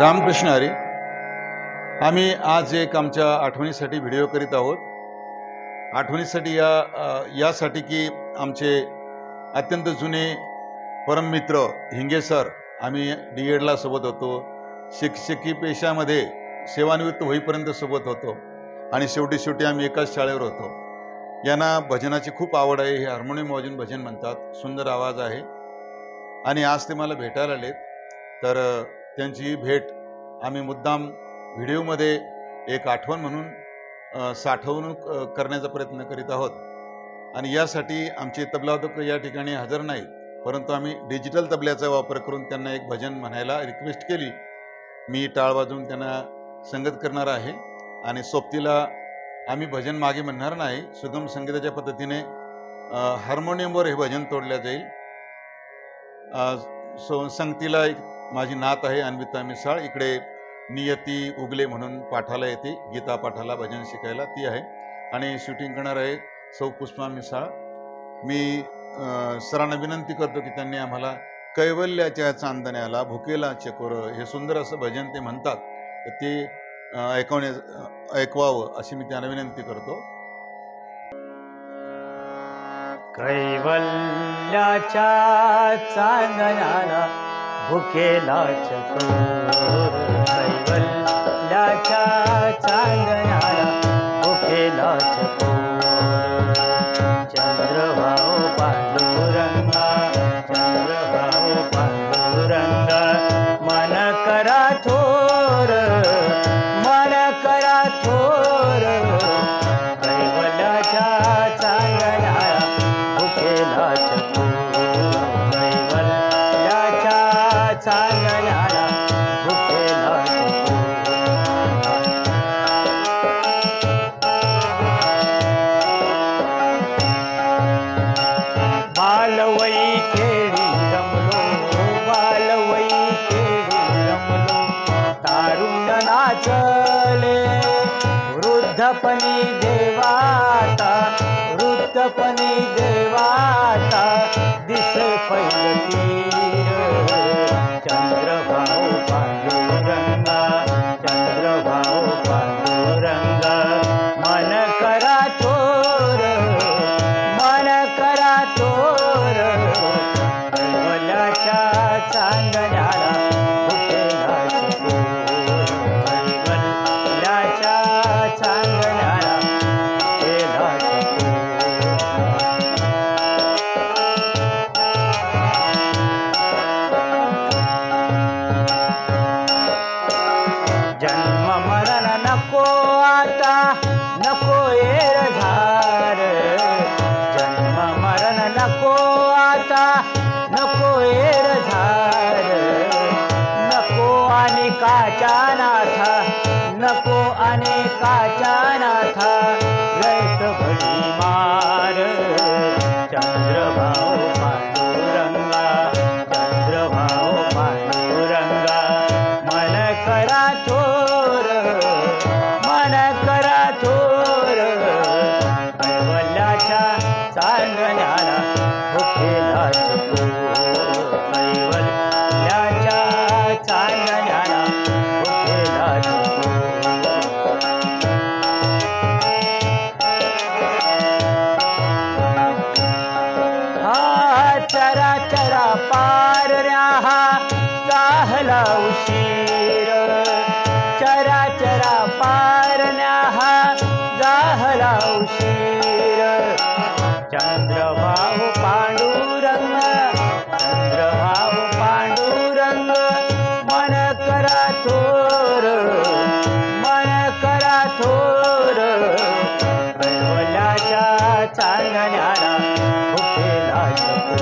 रामकृष्ण हरी। आम्ही आज एक आमच्या आठवणीसाठी व्हिडिओ करीत आहोत। आठवणीसाठी यासाठी की आमचे अत्यंत जुने परममित्र हिंगे सर, आम्ही D.Edला सोबत होतो, शिक्षकी पेशामध्ये सेवानिवृत्त होईपर्यंत सोबत होतो आणि शेवटी आम्ही एकाच शाळेवर होतो। यांना भजनाची खूप आवड आहे। हे हार्मोनियम वाजवून भजन म्हणतात, सुंदर आवाज आहे आणि आज ते मला भेटायला आलेत। तर त्यांची ही भेट आम्ही मुद्दाम व्हिडिओमध्ये एक आठवण म्हणून साठवणूक करण्याचा प्रयत्न करीत आहोत आणि यासाठी आमचे तबलावादक या ठिकाणी हजर नाहीत, परंतु आम्ही डिजिटल तबल्याचा वापर करून त्यांना एक भजन म्हणायला रिक्वेस्ट केली। मी टाळ वाजवून त्यांना संगत करणार आहे आणि सोबतीला आम्ही भजन मागे म्हणणार नाही, सुगम संगीताच्या पद्धतीने हार्मोनियमवर हे भजन तोडले जाईल। संगतीला एक माझी नात आहे अन्विता मिसाळ, इकडे नियती उगले म्हणून पाठाला येते, गीता पाठाला भजन शिकायला ती आहे आणि शूटिंग करणार आहे सौ पुष्पा मिसाळ। मी सरांना विनंती करतो की त्यांनी आम्हाला कैवल्याच्या चांदण्याला भुकेला चकोर हे सुंदर असं भजन ते म्हणतात, तर ते ऐकवावं अशी मी त्यांना विनंती करतो। कैवल्याच्या चांदण्याला भुकेला चकोर, कैवल्याच्या चांदण्याला भुकेला चकोर। चंद्रभाऊ पांडुरंगा, चंद्रभाऊ पांडुरंगा, मन करा थोर, मन करा थोर। कैवल्याच्या चांदण्याला भुकेला चकोर, कैवल्याच्या चांदण्याला भुकेला चकोर। बालवई खेळी रमलो, बालवई खेळी रमलो, तारुण्य नाचले वृद्धपणी देवाता, वृद्धपणी देवाता दिसे पैल तीर। चंद्रभाऊ पांडुरंगा, चंद्रभाऊ पांडुरंगा, मन करा थोर, मन करा थोर। कैवल्याच्या चांदण्याला भुकेला चकोर, कैवल्याच्या चांदण्याला भुकेला चकोर। जन्म मरण नको आता, नको येरझार, जन्म मरण नको आता, नको येरझार। नको अनेकाच्या नाथा, नको अनेकाच्या नाथा, रैत भडी मार। चंद्रभाऊ पांडुरंगा, चंद्रभाऊ पांडुरंगा, मन करा थोर, मन करा थोर। कैवल्याच्या चांदण्याला भुकेला चकोर, कैवल्याच्या चांदण्याला भुकेला चकोर। हा चरा चरा पारण्या जाहला उशीर, चरा चरा पारण्या जाहला उशीर। चंद्रभाऊ पांडुरंग, चंद्रभाऊ पांडुरंग, मन करा थोर, मन करा थोर। कैवल्याच्या चांदण्याला भुकेला चकोर,